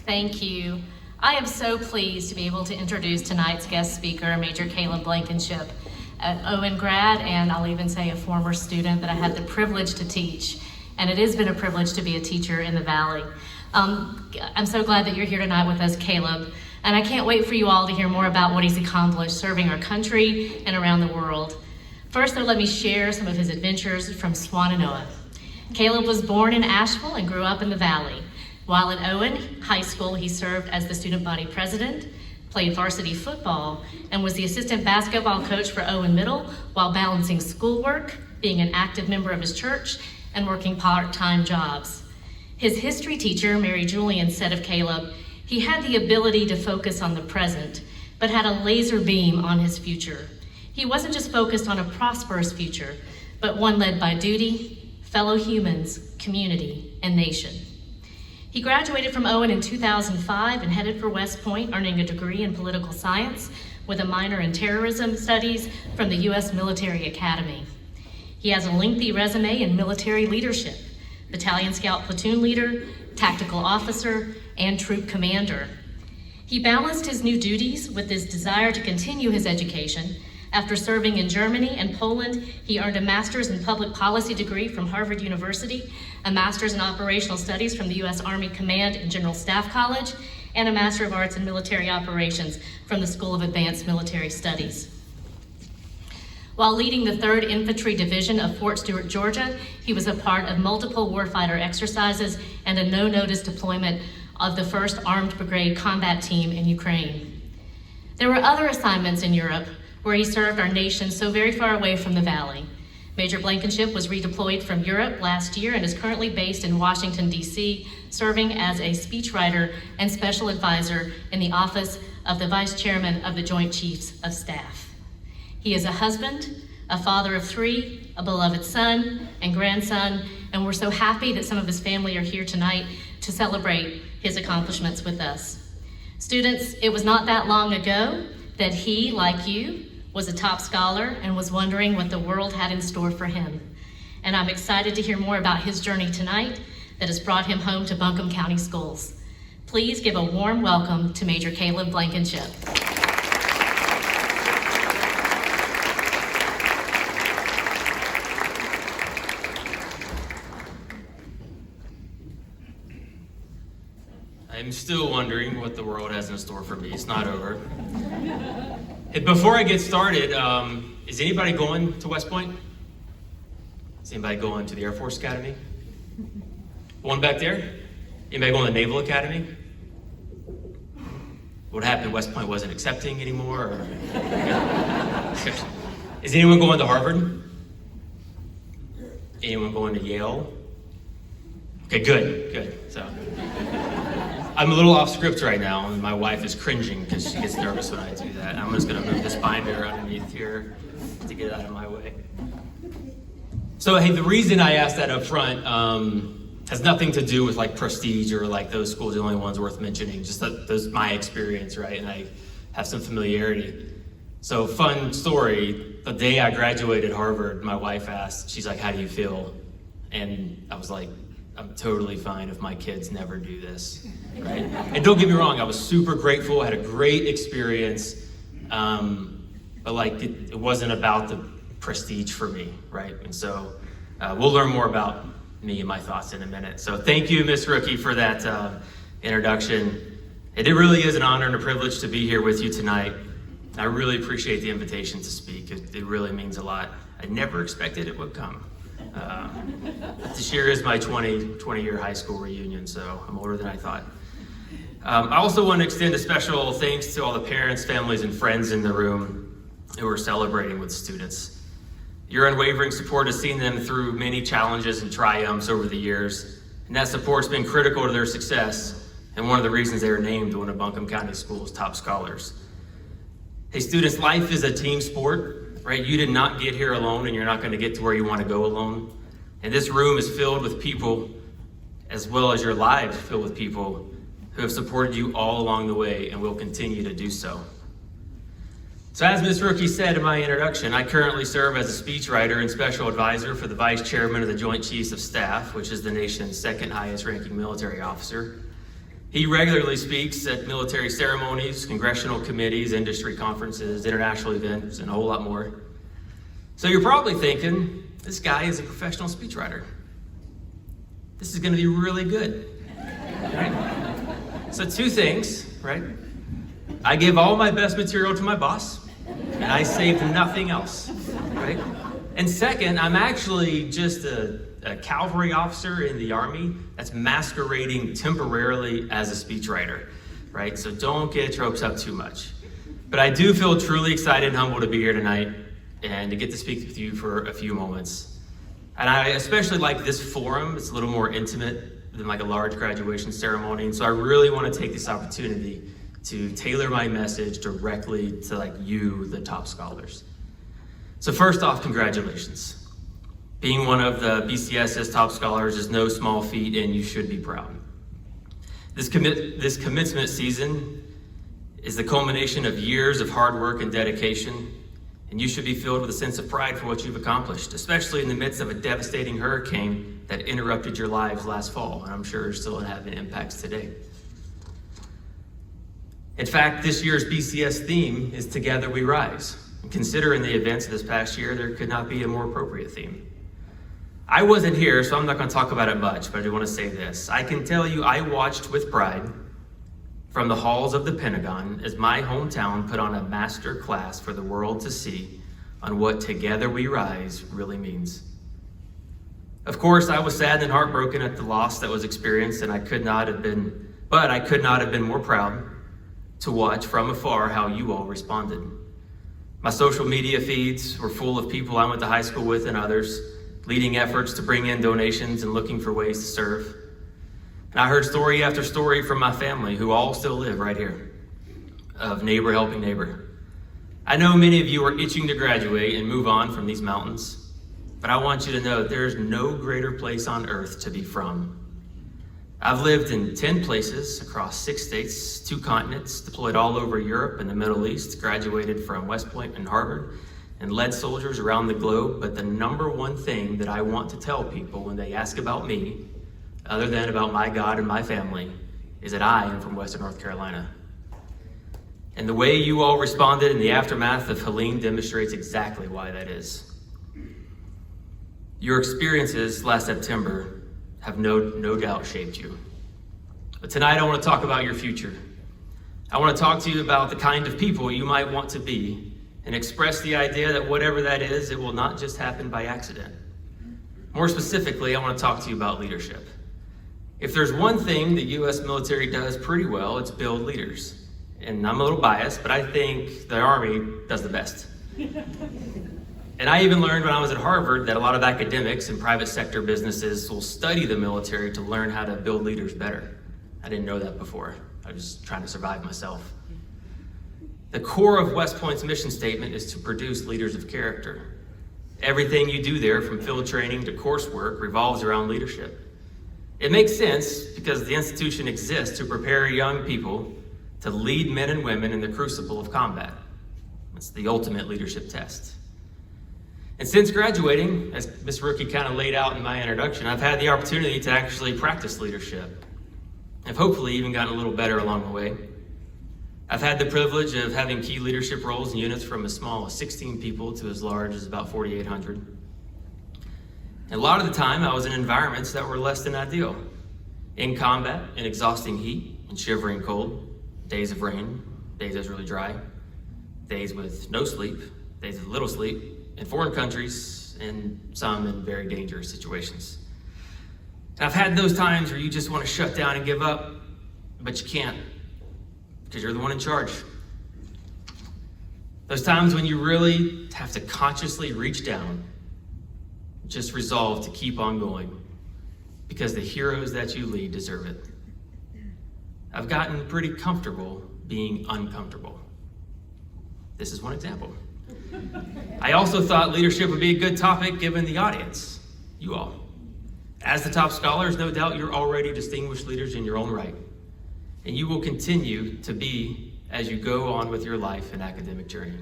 Thank you. I am so pleased to be able to introduce tonight's guest speaker, Major Kaleb Blankenship, an Owen grad, and I'll even say a former student that I had the privilege to teach. And it has been a privilege to be a teacher in the Valley. I'm so glad that you're here tonight with us, Kaleb. And I can't wait for you all to hear more about what he's accomplished serving our country and around the world. First, though, let me share some of his adventures from Swannanoa. Kaleb was born in Asheville and grew up in the Valley. While at Owen High School, he served as the student body president, played varsity football, and was the assistant basketball coach for Owen Middle while balancing schoolwork, being an active member of his church, and working part-time jobs. His history teacher, Mary Julian, said of Kaleb, he had the ability to focus on the present, but had a laser beam on his future. He wasn't just focused on a prosperous future, but one led by duty, fellow humans, community, and nation. He graduated from Owen in 2005 and headed for West Point, earning a degree in political science with a minor in terrorism studies from the U.S. Military Academy. He has a lengthy resume in military leadership, battalion scout platoon leader, tactical officer, and troop commander. He balanced his new duties with his desire to continue his education. After serving in Germany and Poland, he earned a master's in public policy degree from Harvard University, a master's in operational studies from the U.S. Army Command and General Staff College, and a Master of Arts in Military Operations from the School of Advanced Military Studies. While leading the 3rd Infantry Division of Fort Stewart, Georgia, he was a part of multiple warfighter exercises and a no-notice deployment of the 1st Armed Brigade Combat Team in Ukraine. There were other assignments in Europe where he served our nation so very far away from the Valley. Major Blankenship was redeployed from Europe last year and is currently based in Washington, D.C., serving as a speechwriter and special advisor in the office of the Vice Chairman of the Joint Chiefs of Staff. He is a husband, a father of 3, a beloved son and grandson, and we're so happy that some of his family are here tonight to celebrate his accomplishments with us. Students, it was not that long ago that he, like you, was a top scholar and was wondering what the world had in store for him. And I'm excited to hear more about his journey tonight that has brought him home to Buncombe County Schools. Please give a warm welcome to Major Kaleb Blankenship. I'm still wondering what the world has in store for me. It's not over. Hey, before I get started, is anybody going to West Point? Is anybody going to the Air Force Academy? One back there? Anybody going to the Naval Academy? What happened? West Point wasn't accepting anymore? Or... Is anyone going to Harvard? Anyone going to Yale? Okay, good. So, I'm a little off script right now, and my wife is cringing because she gets nervous when I do that. I'm just gonna move this binder underneath here to get it out of my way. So, hey, the reason I asked that up front has nothing to do with like prestige or like those schools are the only ones worth mentioning, just that those my experience, right? And I have some familiarity. So, fun story, the day I graduated Harvard, my wife asked, she's like, how do you feel? And I was like, I'm totally fine if my kids never do this, right? And don't get me wrong, I was super grateful, I had a great experience, but like it wasn't about the prestige for me, right? And so we'll learn more about me and my thoughts in a minute. So thank you, Miss Rookie, for that introduction. It really is an honor and a privilege to be here with you tonight. I really appreciate the invitation to speak. It really means a lot. I never expected it would come. This year is my 20-year high school reunion, so I'm older than I thought. I also want to extend a special thanks to all the parents, families, and friends in the room who are celebrating with students. Your unwavering support has seen them through many challenges and triumphs over the years, and that support's been critical to their success, and one of the reasons they were named one of Buncombe County Schools' top scholars. Hey students, life is a team sport. Right? You did not get here alone, and you're not going to get to where you want to go alone. And this room is filled with people, as well as your lives filled with people who have supported you all along the way and will continue to do so. So as Ms. Rookie said in my introduction, I currently serve as a speechwriter and special advisor for the Vice Chairman of the Joint Chiefs of Staff, which is the nation's 2nd highest ranking military officer. He regularly speaks at military ceremonies, congressional committees, industry conferences, international events, and a whole lot more. So you're probably thinking, this guy is a professional speechwriter. This is going to be really good, right? So two things, right? I give all my best material to my boss, and I save nothing else, right? And second, I'm actually just a cavalry officer in the Army that's masquerading temporarily as a speechwriter, right? So don't get your hopes up too much. But I do feel truly excited and humbled to be here tonight and to get to speak with you for a few moments. And I especially like this forum. It's a little more intimate than like a large graduation ceremony. And so I really want to take this opportunity to tailor my message directly to like you, the top scholars. So first off, congratulations. Being one of the BCS's top scholars is no small feat, and you should be proud. This commencement season is the culmination of years of hard work and dedication, and you should be filled with a sense of pride for what you've accomplished, especially in the midst of a devastating hurricane that interrupted your lives last fall, and I'm sure still having impacts today. In fact, this year's BCS theme is Together We Rise. And considering the events of this past year, there could not be a more appropriate theme. I wasn't here, so I'm not going to talk about it much, but I do want to say this. I can tell you I watched with pride from the halls of the Pentagon as my hometown put on a master class for the world to see on what Together We Rise really means. Of course, I was sad and heartbroken at the loss that was experienced, and I could not have been more proud to watch from afar how you all responded. My social media feeds were full of people I went to high school with and others, leading efforts to bring in donations and looking for ways to serve. And I heard story after story from my family, who all still live right here, of neighbor helping neighbor. I know many of you are itching to graduate and move on from these mountains, but I want you to know that there is no greater place on earth to be from. I've lived in 10 places across 6 states, 2 continents, deployed all over Europe and the Middle East, graduated from West Point and Harvard, and led soldiers around the globe. But the number one thing that I want to tell people when they ask about me, other than about my God and my family, is that I am from Western North Carolina. And the way you all responded in the aftermath of Helene demonstrates exactly why that is. Your experiences last September have no doubt shaped you. But tonight I want to talk about your future. I want to talk to you about the kind of people you might want to be and express the idea that whatever that is, it will not just happen by accident. More specifically, I want to talk to you about leadership. If there's one thing the U.S. military does pretty well, it's build leaders. And I'm a little biased, but I think the Army does the best. And I even learned when I was at Harvard that a lot of academics and private sector businesses will study the military to learn how to build leaders better. I didn't know that before. I was just trying to survive myself. The core of West Point's mission statement is to produce leaders of character. Everything you do there, from field training to coursework, revolves around leadership. It makes sense because the institution exists to prepare young people to lead men and women in the crucible of combat. It's the ultimate leadership test. And since graduating, as Ms. Rookie kind of laid out in my introduction, I've had the opportunity to actually practice leadership. I've hopefully even gotten a little better along the way. I've had the privilege of having key leadership roles in units from as small as 16 people to as large as about 4,800. And a lot of the time, I was in environments that were less than ideal. In combat, in exhausting heat, in shivering cold, days of rain, days that was really dry, days with no sleep, days with little sleep, in foreign countries, and some in very dangerous situations. And I've had those times where you just want to shut down and give up, but you can't, because you're the one in charge. Those times when you really have to consciously reach down, just resolve to keep on going, because the heroes that you lead deserve it. I've gotten pretty comfortable being uncomfortable. This is one example. I also thought leadership would be a good topic given the audience, you all. As the top scholars, no doubt you're already distinguished leaders in your own right, and you will continue to be as you go on with your life and academic journey.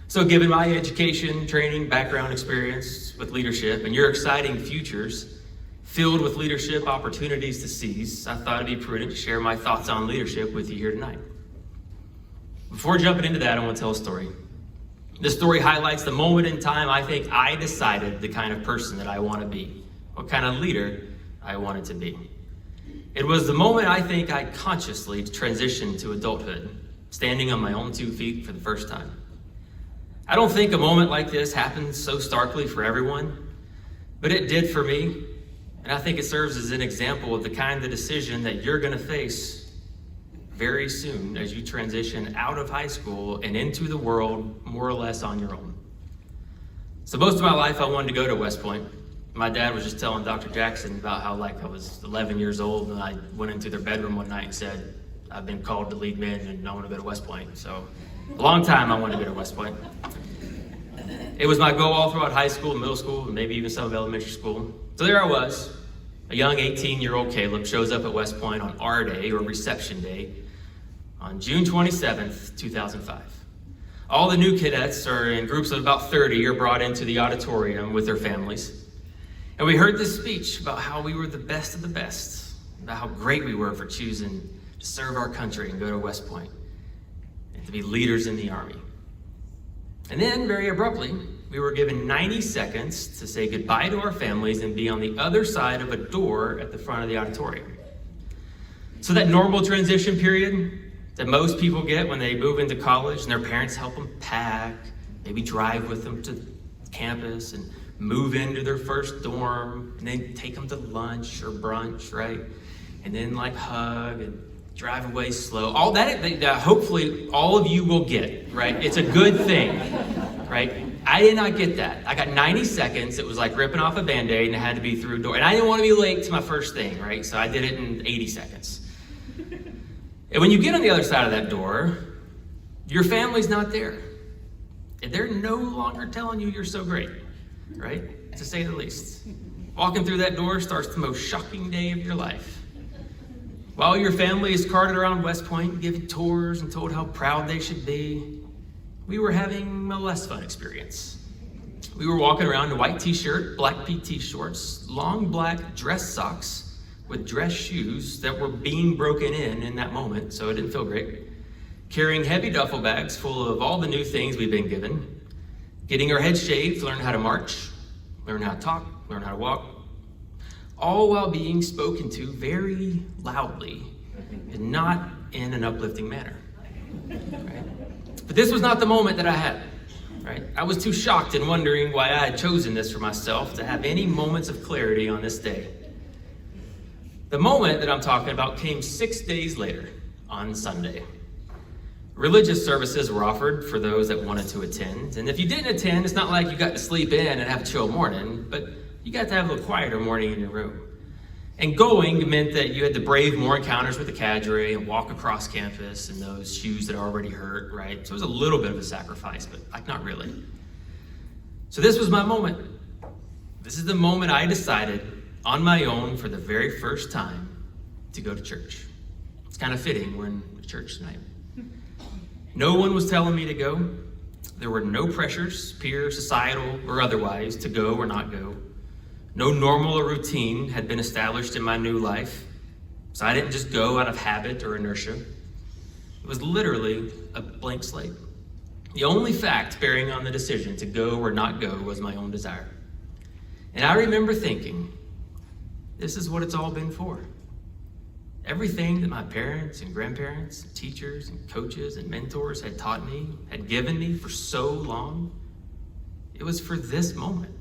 So given my education, training, background experience with leadership, and your exciting futures filled with leadership opportunities to seize, I thought it'd be prudent to share my thoughts on leadership with you here tonight. Before jumping into that, I want to tell a story. This story highlights the moment in time I think I decided the kind of person that I want to be, what kind of leader I wanted to be. It was the moment I think I consciously transitioned to adulthood, standing on my own 2 feet for the first time. I don't think a moment like this happens so starkly for everyone, but it did for me, and I think it serves as an example of the kind of decision that you're going to face very soon as you transition out of high school and into the world more or less on your own. So most of my life I wanted to go to West Point. My dad was just telling Dr. Jackson about how I was 11 years old and I went into their bedroom one night and said, I've been called to lead men and I want to go to West Point. So a long time I wanted to go to West Point. It was my goal all throughout high school, middle school, and maybe even some of elementary school. So there I was, a young 18-year-old Kaleb shows up at West Point on our day, or reception day, on June 27th, 2005. All the new cadets are in groups of about 30 are brought into the auditorium with their families. And we heard this speech about how we were the best of the best, about how great we were for choosing to serve our country and go to West Point and to be leaders in the Army. And then, very abruptly, we were given 90 seconds to say goodbye to our families and be on the other side of a door at the front of the auditorium. So that normal transition period that most people get when they move into college and their parents help them pack, maybe drive with them to campus and move into their first dorm, and then take them to lunch or brunch, right? And then hug and drive away slow. All that hopefully all of you will get, right? It's a good thing, right? I did not get that. I got 90 seconds. It was like ripping off a Band-Aid and it had to be through a door. And I didn't want to be late to my first thing, right? So I did it in 80 seconds. And when you get on the other side of that door, your family's not there. And they're no longer telling you you're so great, right? To say the least. Walking through that door starts the most shocking day of your life. While your family is carted around West Point, giving tours and told how proud they should be, we were having a less fun experience. We were walking around in a white t-shirt, black PT shorts, long black dress socks, with dress shoes that were being broken in that moment, so it didn't feel great. Carrying heavy duffel bags full of all the new things we've been given. Getting our heads shaved to learn how to march, learn how to talk, learn how to walk. All while being spoken to very loudly and not in an uplifting manner. Right? But this was not the moment that I had. Right? I was too shocked and wondering why I had chosen this for myself to have any moments of clarity on this day. The moment that I'm talking about came 6 days later, on Sunday. Religious services were offered for those that wanted to attend. And if you didn't attend, it's not like you got to sleep in and have a chill morning, but you got to have a little quieter morning in your room. And going meant that you had to brave more encounters with the cadre and walk across campus in those shoes that already hurt, right? So it was a little bit of a sacrifice, but not really. So this was my moment. This is the moment I decided on my own for the very first time to go to church. It's kind of fitting, we're in church tonight. No one was telling me to go. There were no pressures, peer, societal, or otherwise, to go or not go. No normal or routine had been established in my new life, so I didn't just go out of habit or inertia. It was literally a blank slate. The only fact bearing on the decision to go or not go was my own desire. And I remember thinking, this is what it's all been for. Everything that my parents and grandparents, and teachers and coaches and mentors had taught me, had given me for so long, it was for this moment.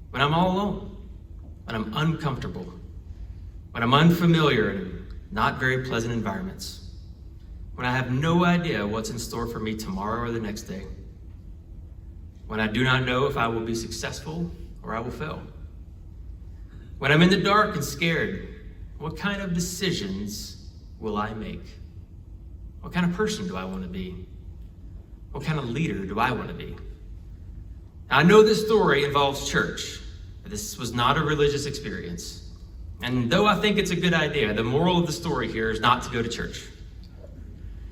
When I'm all alone, when I'm uncomfortable, when I'm unfamiliar in not very pleasant environments, when I have no idea what's in store for me tomorrow or the next day, when I do not know if I will be successful or I will fail, when I'm in the dark and scared, what kind of decisions will I make? What kind of person do I want to be? What kind of leader do I want to be? Now, I know this story involves church, but this was not a religious experience. And though I think it's a good idea, the moral of the story here is not to go to church.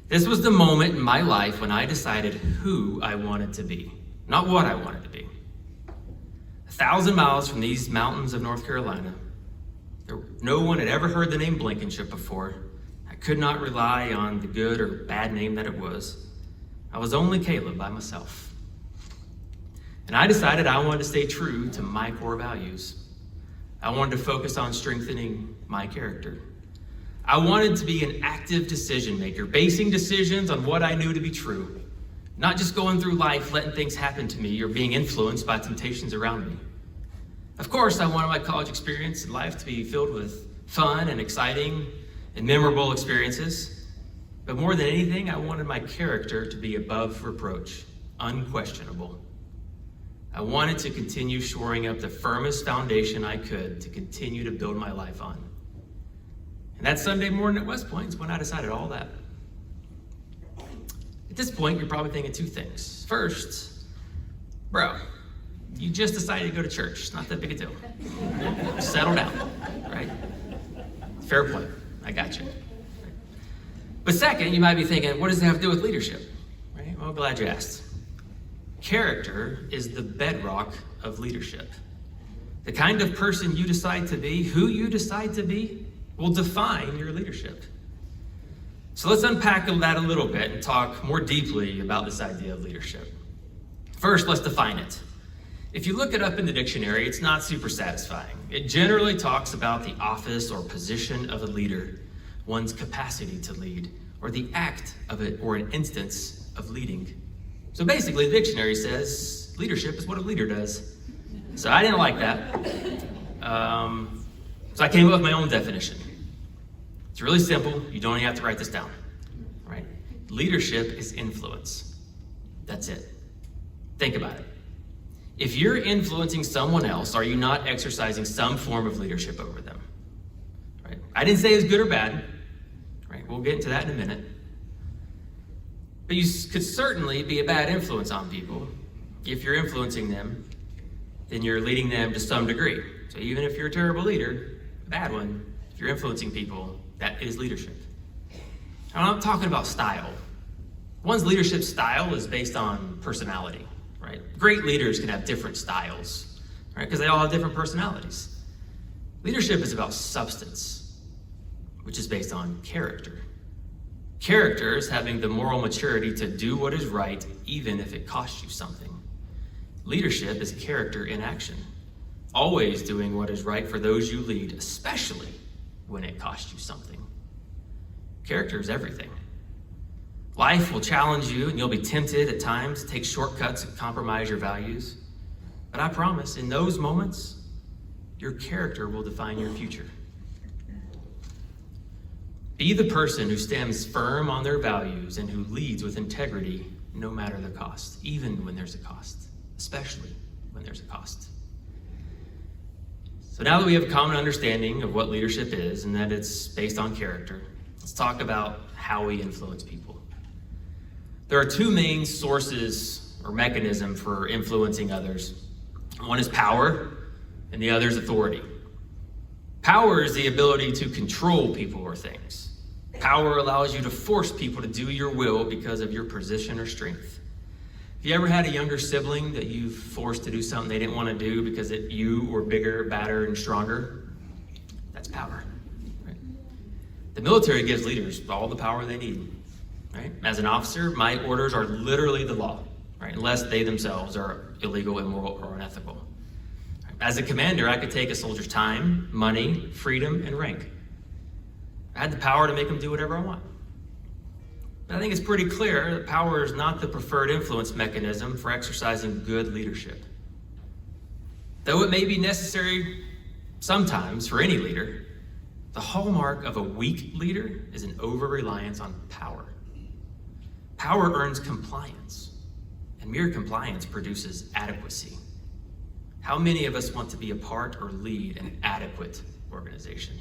This was the moment in my life when I decided who I wanted to be, not what I wanted to be. 1,000 miles from these mountains of North Carolina. No one had ever heard the name Blankenship before. I could not rely on the good or bad name that it was. I was only Kaleb by myself. And I decided I wanted to stay true to my core values. I wanted to focus on strengthening my character. I wanted to be an active decision maker, basing decisions on what I knew to be true, not just going through life letting things happen to me or being influenced by temptations around me. Of course, I wanted my college experience and life to be filled with fun and exciting and memorable experiences. But more than anything, I wanted my character to be above reproach, unquestionable. I wanted to continue shoring up the firmest foundation I could to continue to build my life on. And that Sunday morning at West Point is when I decided all that. At this point, you're probably thinking two things. First, bro, you just decided to go to church. It's not that big a deal. Settle down, right? Fair point. I got you. But second, you might be thinking, what does it have to do with leadership? Right? Well, glad you asked. Character is the bedrock of leadership. The kind of person you decide to be, who you decide to be, will define your leadership. So let's unpack that a little bit and talk more deeply about this idea of leadership. First, let's define it. If you look it up in the dictionary, it's not super satisfying. It generally talks about the office or position of a leader, one's capacity to lead, or the act of it, or an instance of leading. So basically, the dictionary says leadership is what a leader does. So I didn't like that. So I came up with my own definition. It's really simple. You don't even have to write this down, right? Leadership is influence. That's it. Think about it. If you're influencing someone else, are you not exercising some form of leadership over them? Right? I didn't say it's good or bad. Right? We'll get into that in a minute. But you could certainly be a bad influence on people. If you're influencing them, then you're leading them to some degree. So even if you're a terrible leader, a bad one, if you're influencing people, that is leadership. I'm not talking about style. One's leadership style is based on personality, right? Great leaders can have different styles, right? Because they all have different personalities. Leadership is about substance, which is based on character. Character is having the moral maturity to do what is right, even if it costs you something. Leadership is character in action, always doing what is right for those you lead, especially when it costs you something. Character is everything. Life will challenge you, and you'll be tempted at times to take shortcuts and compromise your values. But I promise, in those moments, your character will define your future. Be the person who stands firm on their values and who leads with integrity no matter the cost, even when there's a cost, especially when there's a cost. So now that we have a common understanding of what leadership is and that it's based on character, let's talk about how we influence people. There are two main sources or mechanisms for influencing others. One is power, and the other is authority. Power is the ability to control people or things. Power allows you to force people to do your will because of your position or strength. Have you ever had a younger sibling that you've forced to do something they didn't want to do because you were bigger, badder, and stronger? That's power. Right? The military gives leaders all the power they need. Right? As an officer, my orders are literally the law, right? Unless they themselves are illegal, immoral, or unethical. As a commander, I could take a soldier's time, money, freedom, and rank. I had the power to make them do whatever I want. But I think it's pretty clear that power is not the preferred influence mechanism for exercising good leadership. Though it may be necessary sometimes for any leader, the hallmark of a weak leader is an over-reliance on power. Power earns compliance, and mere compliance produces adequacy. How many of us want to be a part or lead an adequate organization?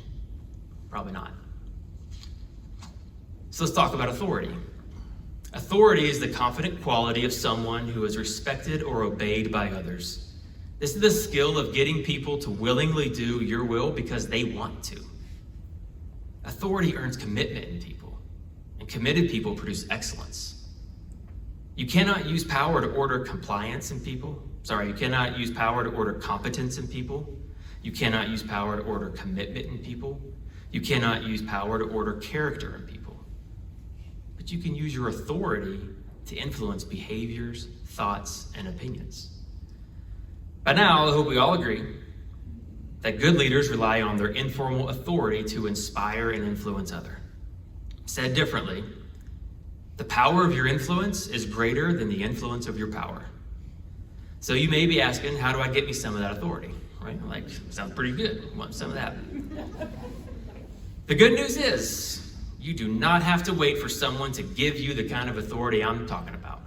Probably not. So let's talk about authority. Authority is the confident quality of someone who is respected or obeyed by others. This is the skill of getting people to willingly do your will because they want to. Authority earns commitment in people, and committed people produce excellence. You cannot use power to order compliance in people. You cannot use power to order competence in people. You cannot use power to order commitment in people. You cannot use power to order character in people. But you can use your authority to influence behaviors, thoughts, and opinions. By now, I hope we all agree that good leaders rely on their informal authority to inspire and influence others. Said differently, the power of your influence is greater than the influence of your power. So you may be asking, how do I get me some of that authority? Right? Like, sounds pretty good. Want some of that. The good news is, you do not have to wait for someone to give you the kind of authority I'm talking about.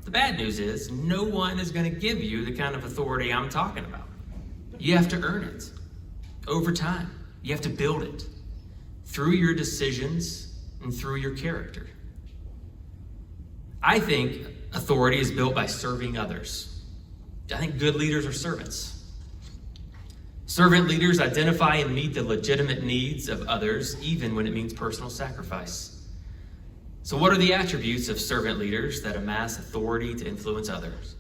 The bad news is, no one is going to give you the kind of authority I'm talking about. You have to earn it over time. You have to build it through your decisions and through your character. I think authority is built by serving others. I think good leaders are servants. Servant leaders identify and meet the legitimate needs of others, even when it means personal sacrifice. So what are the attributes of servant leaders that amass authority to influence others?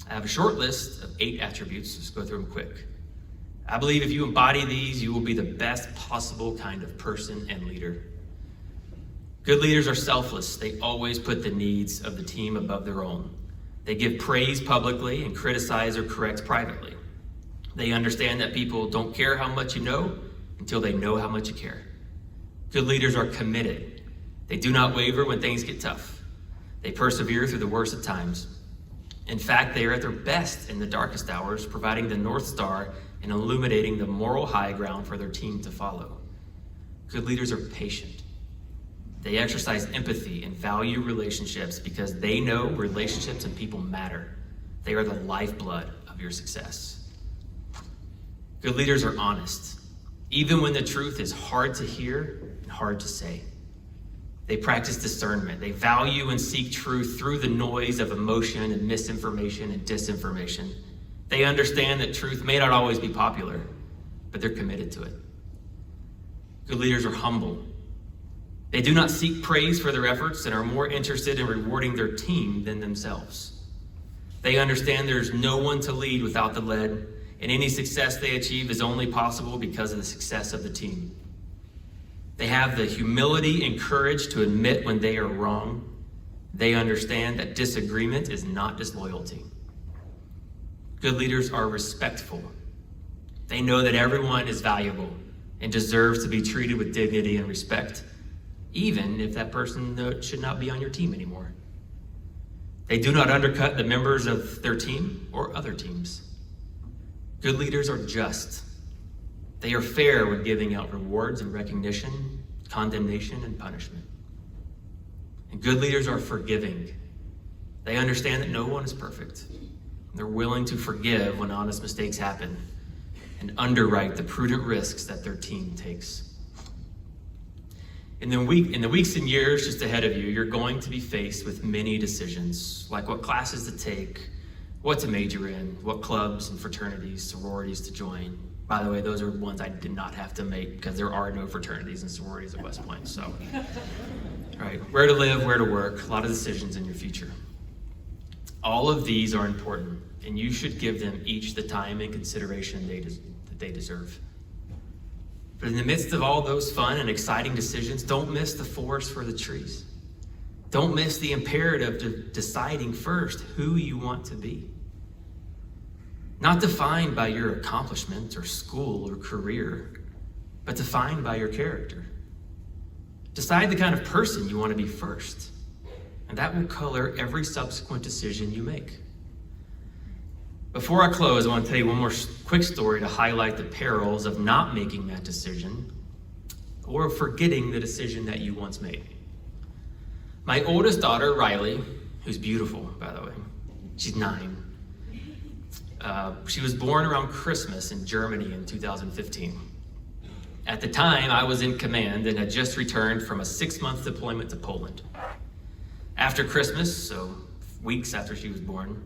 I have a short list of 8 attributes. Let's go through them quick. I believe if you embody these, you will be the best possible kind of person and leader. Good leaders are selfless. They always put the needs of the team above their own. They give praise publicly and criticize or correct privately. They understand that people don't care how much you know until they know how much you care. Good leaders are committed. They do not waver when things get tough. They persevere through the worst of times. In fact, they are at their best in the darkest hours, providing the North Star and illuminating the moral high ground for their team to follow. Good leaders are patient. They exercise empathy and value relationships because they know relationships and people matter. They are the lifeblood of your success. Good leaders are honest, even when the truth is hard to hear and hard to say. They practice discernment. They value and seek truth through the noise of emotion and misinformation and disinformation. They understand that truth may not always be popular, but they're committed to it. Good leaders are humble. They do not seek praise for their efforts and are more interested in rewarding their team than themselves. They understand there's no one to lead without the led, and any success they achieve is only possible because of the success of the team. They have the humility and courage to admit when they are wrong. They understand that disagreement is not disloyalty. Good leaders are respectful. They know that everyone is valuable and deserves to be treated with dignity and respect, even if that person should not be on your team anymore. They do not undercut the members of their team or other teams. Good leaders are just. They are fair when giving out rewards and recognition, condemnation and punishment. And good leaders are forgiving. They understand that no one is perfect. They're willing to forgive when honest mistakes happen and underwrite the prudent risks that their team takes. In the weeks and years just ahead of you, you're going to be faced with many decisions, like what classes to take, what to major in, what clubs and fraternities, sororities to join. By the way, those are ones I did not have to make because there are no fraternities and sororities at West Point. So, all right, where to live, where to work, a lot of decisions in your future. All of these are important, and you should give them each the time and consideration that they deserve. But in the midst of all those fun and exciting decisions, don't miss the forest for the trees. Don't miss the imperative of deciding first who you want to be. Not defined by your accomplishments or school or career, but defined by your character. Decide the kind of person you want to be first, and that will color every subsequent decision you make. Before I close, I want to tell you one more quick story to highlight the perils of not making that decision or forgetting the decision that you once made. My oldest daughter, Riley, who's beautiful, by the way, she's 9. She was born around Christmas in Germany in 2015. At the time, I was in command and had just returned from a 6-month deployment to Poland. After Christmas, so weeks after she was born,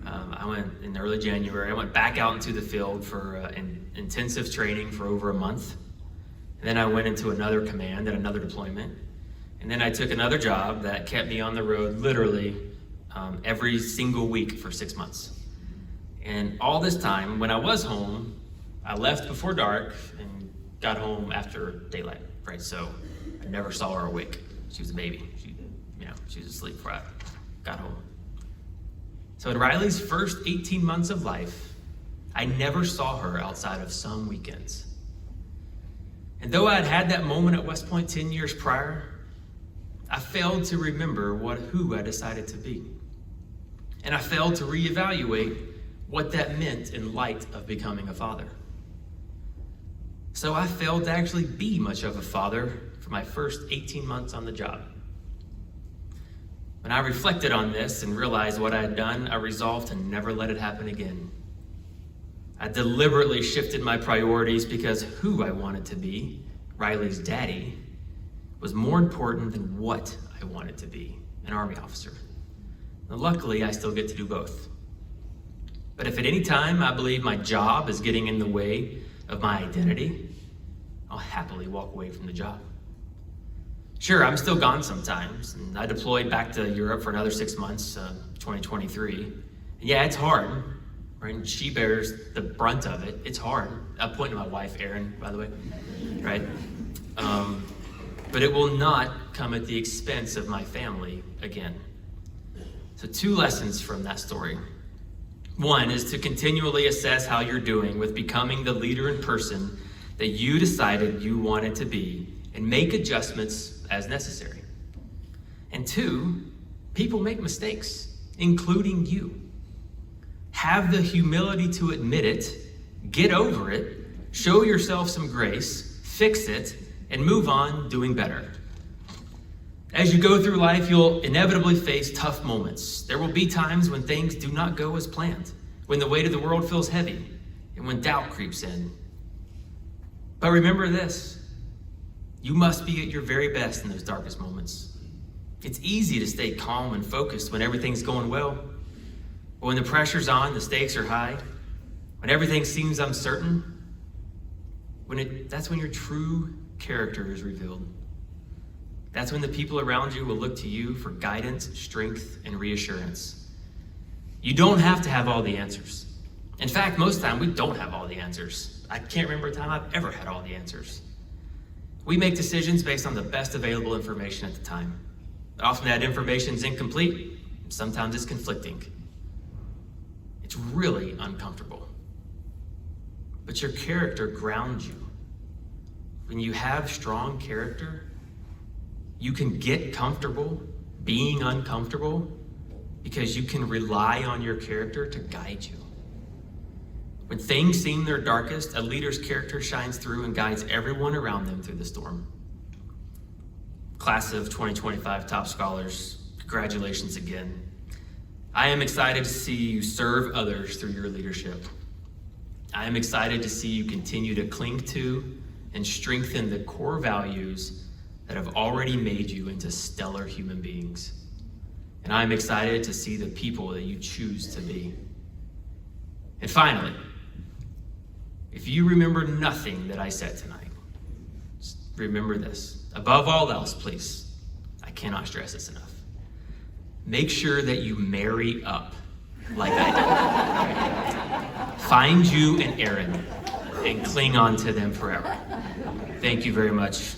I went in early January. I went back out into the field for intensive training for over a month. And then I went into another command and another deployment. And then I took another job that kept me on the road literally every single week for 6 months. And all this time, when I was home, I left before dark and got home after daylight, right? So I never saw her awake. She was a baby. She was asleep before I got home. So in Riley's first 18 months of life, I never saw her outside of some weekends. And though I had had that moment at West Point 10 years prior, I failed to remember who I decided to be. And I failed to reevaluate what that meant in light of becoming a father. So I failed to actually be much of a father for my first 18 months on the job. When I reflected on this and realized what I had done, I resolved to never let it happen again. I deliberately shifted my priorities because who I wanted to be, Riley's daddy, was more important than what I wanted to be, an Army officer. And luckily, I still get to do both. But if at any time I believe my job is getting in the way of my identity, I'll happily walk away from the job. Sure, I'm still gone sometimes, and I deployed back to Europe for another 6 months, 2023. And yeah, it's hard, right? And she bears the brunt of it. It's hard. I'm pointing to my wife, Erin, by the way, right? But it will not come at the expense of my family again. So 2 lessons from that story. One is to continually assess how you're doing with becoming the leader and person that you decided you wanted to be, and make adjustments as necessary. And 2, people make mistakes, including you. Have the humility to admit it, get over it, show yourself some grace, fix it, and move on doing better. As you go through life, you'll inevitably face tough moments. There will be times when things do not go as planned, when the weight of the world feels heavy, and when doubt creeps in. But remember this, you must be at your very best in those darkest moments. It's easy to stay calm and focused when everything's going well. But when the pressure's on, the stakes are high, when everything seems uncertain, that's when your true character is revealed. That's when the people around you will look to you for guidance, strength, and reassurance. You don't have to have all the answers. In fact, most of the time, we don't have all the answers. I can't remember a time I've ever had all the answers. We make decisions based on the best available information at the time. Often that information is incomplete, and sometimes it's conflicting. It's really uncomfortable. But your character grounds you. When you have strong character, you can get comfortable being uncomfortable because you can rely on your character to guide you. When things seem their darkest, a leader's character shines through and guides everyone around them through the storm. Class of 2025 Top Scholars, congratulations again. I am excited to see you serve others through your leadership. I am excited to see you continue to cling to and strengthen the core values that have already made you into stellar human beings. And I'm excited to see the people that you choose to be. And finally, if you remember nothing that I said tonight, just remember this. Above all else, please, I cannot stress this enough. Make sure that you marry up like I did. Find you an Aaron and cling on to them forever. Thank you very much.